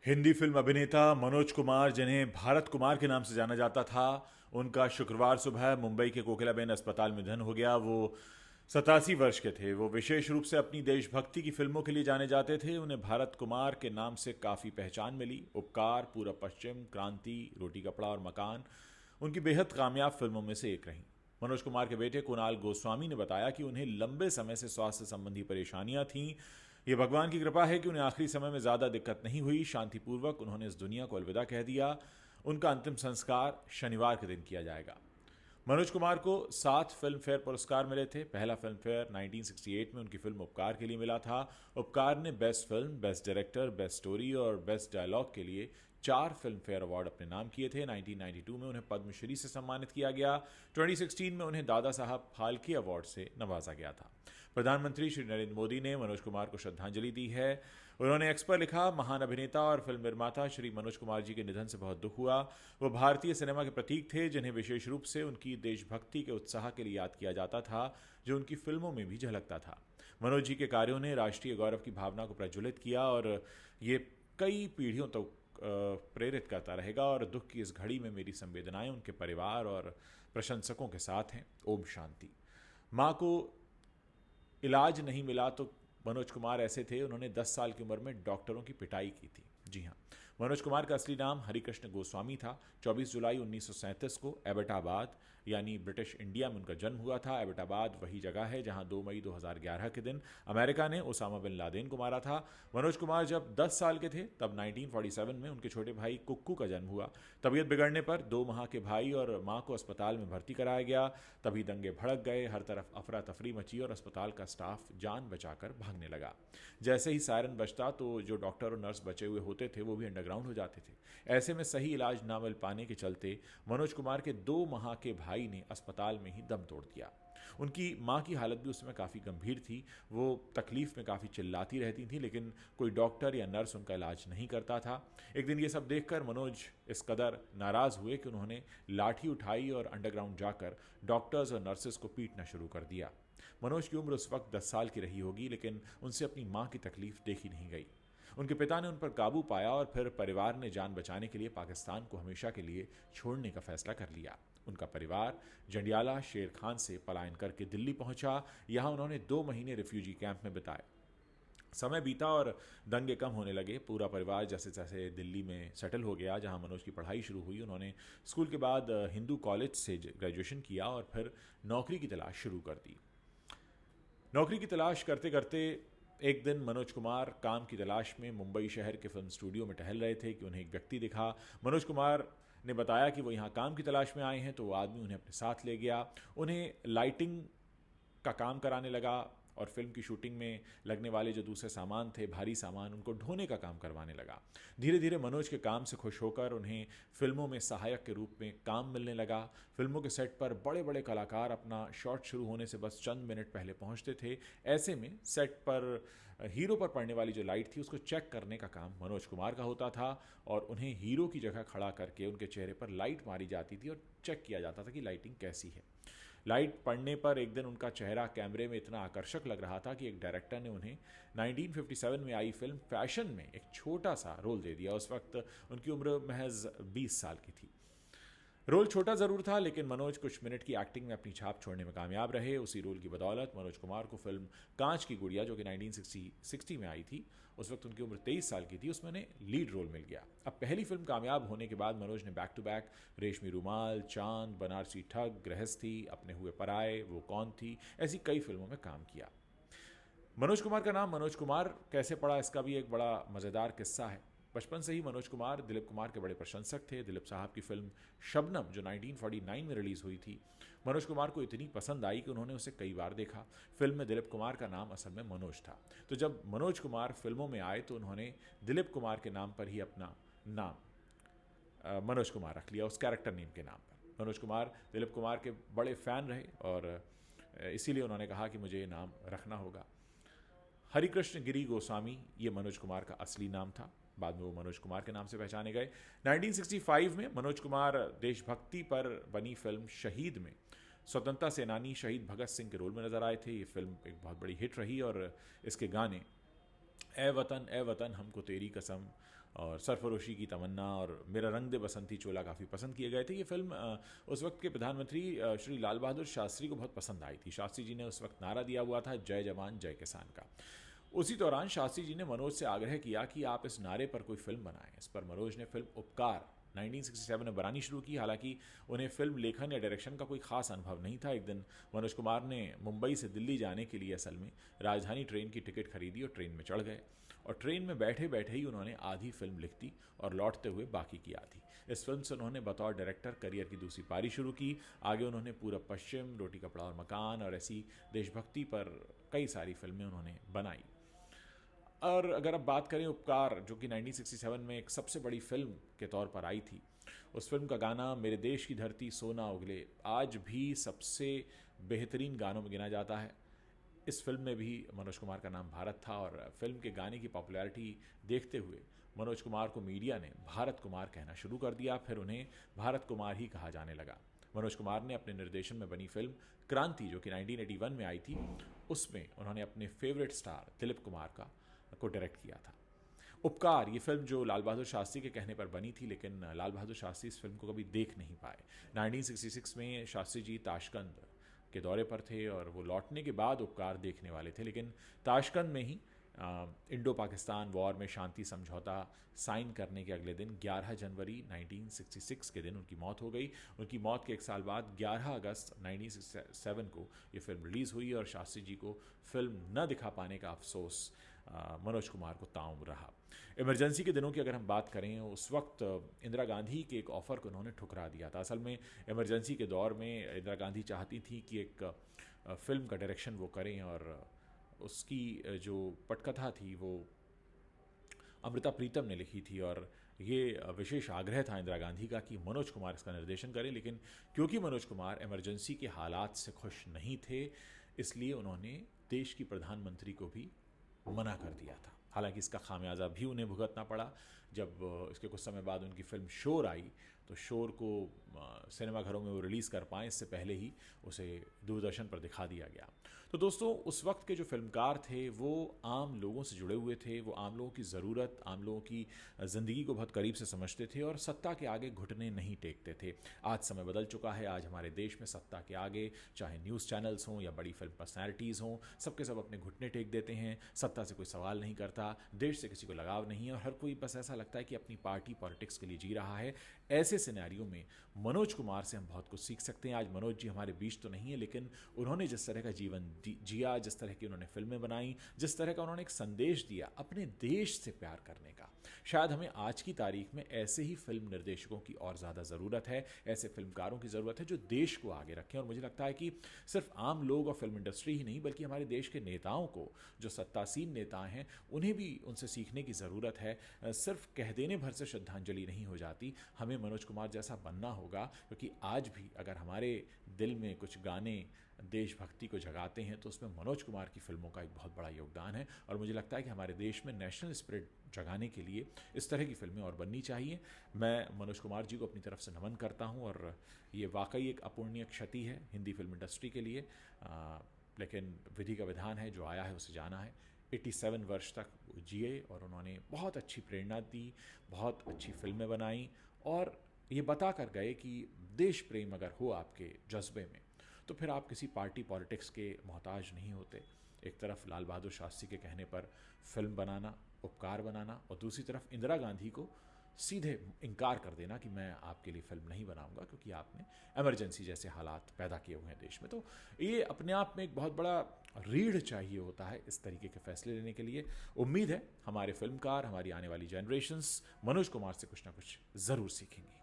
Hindi film अभिनेता मनोज कुमार, जिन्हें भारत कुमार के नाम से जाना जाता था, उनका शुक्रवार सुबह मुंबई के कोकिलाबेन अस्पताल में निधन हो गया। वो 87 वर्ष के थे। वो विशेष रूप से अपनी देशभक्ति की फिल्मों के लिए जाने जाते थे। उन्हें भारत कुमार के नाम से काफ़ी पहचान मिली। उपकार, पूरब पश्चिम, क्रांति, रोटी कपड़ा और मकान उनकी बेहद कामयाब फिल्मों में से एक रहीं। मनोज कुमार के बेटे कुणाल गोस्वामी ने बताया कि उन्हें लंबे समय से स्वास्थ्य संबंधी परेशानियां थीं। ये भगवान की कृपा है कि उन्हें आखिरी समय में ज़्यादा दिक्कत नहीं हुई। शांतिपूर्वक उन्होंने इस दुनिया को अलविदा कह दिया। उनका अंतिम संस्कार शनिवार के दिन किया जाएगा। मनोज कुमार को 7 फिल्म फेयर पुरस्कार मिले थे। पहला फिल्म फेयर 1968 में उनकी फिल्म उपकार के लिए मिला था। उपकार ने best film, best director, best story और बेस्ट डायलॉग के लिए 4 फिल्म फेयर अवार्ड अपने नाम किए थे। 1992 में उन्हें पद्मश्री से सम्मानित किया गया। 2016 में उन्हें दादा साहब फाल्के अवार्ड से नवाजा गया था। प्रधानमंत्री श्री नरेंद्र मोदी ने मनोज कुमार को श्रद्धांजलि दी है। उन्होंने एक्स पर लिखा, महान अभिनेता और फिल्म निर्माता श्री मनोज कुमार जी के निधन से बहुत दुख हुआ। वो भारतीय सिनेमा के प्रतीक थे, जिन्हें विशेष रूप से उनकी देशभक्ति के उत्साह के लिए याद किया जाता था, जो उनकी फिल्मों में भी झलकता था। मनोज जी के कार्यों ने राष्ट्रीय गौरव की भावना को प्रज्वलित किया और ये कई पीढ़ियों तक प्रेरित करता रहेगा। और दुख की इस घड़ी में मेरी संवेदनाएं उनके परिवार और प्रशंसकों के साथ हैं। ओम शांति। माँ को इलाज नहीं मिला तो मनोज कुमार ऐसे थे, उन्होंने 10 साल की उम्र में डॉक्टरों की पिटाई की थी। जी हाँ, मनोज कुमार का असली नाम हरिकृष्ण गोस्वामी था। 24 जुलाई 1937 को एबटाबाद यानी ब्रिटिश इंडिया में उनका जन्म हुआ था। एबटाबाद वही जगह है जहां 2 मई 2011 के दिन अमेरिका ने ओसामा बिन लादेन को मारा था। मनोज कुमार जब 10 साल के थे तब 1947 में उनके छोटे भाई कुक्कू का जन्म हुआ। तबीयत बिगड़ने पर 2 माह के भाई और मां को अस्पताल में भर्ती कराया गया। तभी दंगे भड़क गए, हर तरफ अफरा तफरी मची और अस्पताल का स्टाफ जान बचाकर भागने लगा। जैसे ही सायरन बजता तो जो डॉक्टर और नर्स बचे हुए होते थे वो भी अंडरग्राउंड हो जाते थे। ऐसे में सही इलाज ना मिल पाने के चलते मनोज कुमार के 2 माह के भाई ने अस्पताल में ही दम तोड़ दिया। उनकी मां की हालत भी उस समय काफ़ी गंभीर थी। वो तकलीफ में काफ़ी चिल्लाती रहती थी, लेकिन कोई डॉक्टर या नर्स उनका इलाज नहीं करता था। एक दिन ये सब देखकर मनोज इस कदर नाराज़ हुए कि उन्होंने लाठी उठाई और अंडरग्राउंड जाकर डॉक्टर्स और नर्सेस को पीटना शुरू कर दिया। मनोज की उम्र उस वक्त 10 साल की रही होगी, लेकिन उनसे अपनी मां की तकलीफ देखी नहीं गई। उनके पिता ने उन पर काबू पाया और फिर परिवार ने जान बचाने के लिए पाकिस्तान को हमेशा के लिए छोड़ने का फैसला कर लिया। उनका परिवार जंडियाला शेर खान से पलायन करके दिल्ली पहुंचा। यहां उन्होंने 2 महीने रिफ्यूजी कैंप में बिताए। समय बीता और दंगे कम होने लगे। पूरा परिवार जैसे जैसे दिल्ली में सेटल हो गया, जहां मनोज की पढ़ाई शुरू हुई। उन्होंने स्कूल के बाद हिंदू कॉलेज से ग्रेजुएशन किया और फिर नौकरी की तलाश शुरू कर दी। नौकरी की तलाश करते करते एक दिन मनोज कुमार काम की तलाश में मुंबई शहर के फिल्म स्टूडियो में टहल रहे थे कि उन्हें एक व्यक्ति दिखा। मनोज कुमार ने बताया कि वो यहाँ काम की तलाश में आए हैं, तो वो आदमी उन्हें अपने साथ ले गया। उन्हें लाइटिंग का काम कराने लगा और फिल्म की शूटिंग में लगने वाले जो दूसरे सामान थे, भारी सामान, उनको ढोने का काम करवाने लगा। धीरे धीरे मनोज के काम से खुश होकर उन्हें फिल्मों में सहायक के रूप में काम मिलने लगा। फिल्मों के सेट पर बड़े बड़े कलाकार अपना शॉट शुरू होने से बस चंद मिनट पहले पहुंचते थे। ऐसे में सेट पर हीरो पर पड़ने वाली जो लाइट थी उसको चेक करने का काम मनोज कुमार का होता था और उन्हें हीरो की जगह खड़ा करके उनके चेहरे पर लाइट मारी जाती थी और चेक किया जाता था कि लाइटिंग कैसी है। लाइट पड़ने पर एक दिन उनका चेहरा कैमरे में इतना आकर्षक लग रहा था कि एक डायरेक्टर ने उन्हें 1957 में आई फिल्म फैशन में एक छोटा सा रोल दे दिया। उस वक्त उनकी उम्र महज 20 साल की थी। रोल छोटा ज़रूर था, लेकिन मनोज कुछ मिनट की एक्टिंग में अपनी छाप छोड़ने में कामयाब रहे। उसी रोल की बदौलत मनोज कुमार को फिल्म कांच की गुड़िया, जो कि 1960 में आई थी, उस वक्त उनकी उम्र 23 साल की थी, उसमें उन्हें लीड रोल मिल गया। अब पहली फिल्म कामयाब होने के बाद मनोज ने बैक टू बैक रेशमी रूमाल, चांद, बनारसी ठग, गृहस्थी, अपने हुए पराए, वो कौन थी, ऐसी कई फिल्मों में काम किया। मनोज कुमार का नाम मनोज कुमार कैसे पड़ा, इसका भी एक बड़ा मज़ेदार किस्सा है। बचपन से ही मनोज कुमार दिलीप कुमार के बड़े प्रशंसक थे। दिलीप साहब की फिल्म शबनम, जो 1949 में रिलीज़ हुई थी, मनोज कुमार को इतनी पसंद आई कि उन्होंने उसे कई बार देखा। फिल्म में दिलीप कुमार का नाम असल में मनोज था, तो जब मनोज कुमार फिल्मों में आए तो उन्होंने दिलीप कुमार के नाम पर ही अपना नाम मनोज कुमार रख लिया, उस कैरेक्टर नेम के नाम पर। मनोज कुमार दिलीप कुमार के बड़े फ़ैन रहे और इसीलिए उन्होंने कहा कि मुझे ये नाम रखना होगा। हरिकृष्ण गिरी गोस्वामी ये मनोज कुमार का असली नाम था। बाद में वो मनोज कुमार के नाम से पहचाने गए। 1965 में मनोज कुमार देशभक्ति पर बनी फिल्म शहीद में स्वतंत्रता सेनानी शहीद भगत सिंह के रोल में नजर आए थे। ये फिल्म एक बहुत बड़ी हिट रही और इसके गाने ए वतन हमको तेरी कसम, और सरफरोशी की तमन्ना और मेरा रंग दे बसंती चोला काफ़ी पसंद किए गए थे। ये फिल्म उस वक्त के प्रधानमंत्री श्री लाल बहादुर शास्त्री को बहुत पसंद आई थी। शास्त्री जी ने उस वक्त नारा दिया हुआ था, जय जवान जय किसान का। उसी दौरान शास्त्री जी ने मनोज से आग्रह किया कि आप इस नारे पर कोई फिल्म बनाएं। इस पर मनोज ने फिल्म उपकार 1967 में बनानी शुरू की। हालांकि उन्हें फिल्म लेखन या डायरेक्शन का कोई खास अनुभव नहीं था। एक दिन मनोज कुमार ने मुंबई से दिल्ली जाने के लिए असल में राजधानी ट्रेन की टिकट खरीदी और ट्रेन में चढ़ गए, और ट्रेन में बैठे बैठे ही उन्होंने आधी फिल्म लिख दी और लौटते हुए बाकी की आधी। इस फिल्म से उन्होंने बतौर डायरेक्टर करियर की दूसरी पारी शुरू की। आगे उन्होंने पूरब पश्चिम, रोटी कपड़ा और मकान और ऐसी देशभक्ति पर कई सारी फिल्में उन्होंने बनाई। और अगर अब बात करें उपकार, जो कि 1967 में एक सबसे बड़ी फिल्म के तौर पर आई थी, उस फिल्म का गाना मेरे देश की धरती सोना उगले आज भी सबसे बेहतरीन गानों में गिना जाता है। इस फिल्म में भी मनोज कुमार का नाम भारत था, और फिल्म के गाने की पॉपुलैरिटी देखते हुए मनोज कुमार को मीडिया ने भारत कुमार कहना शुरू कर दिया। फिर उन्हें भारत कुमार ही कहा जाने लगा। मनोज कुमार ने अपने निर्देशन में बनी फिल्म क्रांति, जो कि 1981 में आई थी, उसमें उन्होंने अपने फेवरेट स्टार दिलीप कुमार को डायरेक्ट किया था। उपकार ये फिल्म जो लाल बहादुर शास्त्री के कहने पर बनी थी, लेकिन लाल बहादुर शास्त्री इस फिल्म को कभी देख नहीं पाए। 1966 में शास्त्री जी ताशकंद के दौरे पर थे और वो लौटने के बाद उपकार देखने वाले थे, लेकिन ताशकंद में ही इंडो पाकिस्तान वॉर में शांति समझौता साइन करने के अगले दिन 11 जनवरी 1966 के दिन उनकी मौत हो गई। उनकी मौत के एक साल बाद 11 अगस्त 1967 को ये फिल्म रिलीज़ हुई, और शास्त्री जी को फिल्म न दिखा पाने का अफसोस मनोज कुमार को ताउम्र रहा। इमरजेंसी के दिनों की अगर हम बात करें, उस वक्त इंदिरा गांधी के एक ऑफ़र को उन्होंने ठुकरा दिया था। असल में इमरजेंसी के दौर में इंदिरा गांधी चाहती थी कि एक फ़िल्म का डायरेक्शन वो करें, और उसकी जो पटकथा थी वो अमृता प्रीतम ने लिखी थी, और ये विशेष आग्रह था इंदिरा गांधी का कि मनोज कुमार इसका निर्देशन करें। लेकिन क्योंकि मनोज कुमार इमरजेंसी के हालात से खुश नहीं थे, इसलिए उन्होंने देश की प्रधानमंत्री को भी मना कर दिया था। हालांकि इसका खामियाजा भी उन्हें भुगतना पड़ा। जब इसके कुछ समय बाद उनकी फिल्म शोर आई, तो शोर को सिनेमाघरों में वो रिलीज़ कर पाएँ, इससे पहले ही उसे दूरदर्शन पर दिखा दिया गया। तो दोस्तों, उस वक्त के जो फिल्मकार थे वो आम लोगों से जुड़े हुए थे। वो आम लोगों की ज़रूरत, आम लोगों की ज़िंदगी को बहुत करीब से समझते थे, और सत्ता के आगे घुटने नहीं टेकते थे। आज समय बदल चुका है। आज हमारे देश में सत्ता के आगे चाहे न्यूज़ चैनल्स हों या बड़ी फिल्म पर्सनैलिटीज़ हों, सबके सब अपने घुटने टेक देते हैं। सत्ता से कोई सवाल नहीं करता, देश से किसी को लगाव नहीं है, और हर कोई बस ऐसा लगता है कि अपनी पार्टी पॉलिटिक्स के लिए जी रहा है। ऐसे सिनेरियो में मनोज कुमार से हम बहुत कुछ सीख सकते हैं। आज मनोज जी हमारे बीच तो नहीं है, लेकिन उन्होंने जिस तरह का जीवन जिया, जिस तरह की उन्होंने फिल्में बनाई, जिस तरह का उन्होंने एक संदेश दिया अपने देश से प्यार करने का, शायद हमें आज की तारीख में ऐसे ही फिल्म निर्देशकों की और ज़्यादा ज़रूरत है। ऐसे फिल्मकारों की ज़रूरत है जो देश को आगे रखें। और मुझे लगता है कि सिर्फ आम लोग और फिल्म इंडस्ट्री ही नहीं, बल्कि हमारे देश के नेताओं को, जो सत्तासीन नेता हैं, उन्हें भी उनसे सीखने की ज़रूरत है। सिर्फ कह देने भर से श्रद्धांजलि नहीं हो जाती, हमें मनोज कुमार जैसा बनना होगा। क्योंकि आज भी अगर हमारे दिल में कुछ गाने देशभक्ति को जगाते हैं, तो उसमें मनोज कुमार की फिल्मों का एक बहुत बड़ा योगदान है। और मुझे लगता है कि हमारे देश में नेशनल स्पिरिट जगाने के लिए इस तरह की फिल्में और बननी चाहिए। मैं मनोज कुमार जी को अपनी तरफ से नमन करता हूं, और ये वाकई एक अपूर्णीय क्षति है हिंदी फिल्म इंडस्ट्री के लिए। लेकिन विधि का विधान है, जो आया है उसे जाना है। 87 वर्ष तक वो जिए, और उन्होंने बहुत अच्छी प्रेरणा दी, बहुत अच्छी फिल्में बनाई, और ये बता कर गए कि देश प्रेम अगर हो आपके जज्बे में, तो फिर आप किसी पार्टी पॉलिटिक्स के मोहताज नहीं होते। एक तरफ लाल बहादुर शास्त्री के कहने पर फिल्म बनाना, उपकार बनाना, और दूसरी तरफ इंदिरा गांधी को सीधे इनकार कर देना कि मैं आपके लिए फिल्म नहीं बनाऊंगा क्योंकि आपने इमरजेंसी जैसे हालात पैदा किए हुए हैं देश में। तो ये अपने आप में एक बहुत बड़ा रीढ़ चाहिए होता है इस तरीके के फैसले लेने के लिए। उम्मीद है हमारे फिल्मकार, हमारी आने वाली जनरेशंस मनोज कुमार से कुछ ना कुछ ज़रूर सीखेंगी।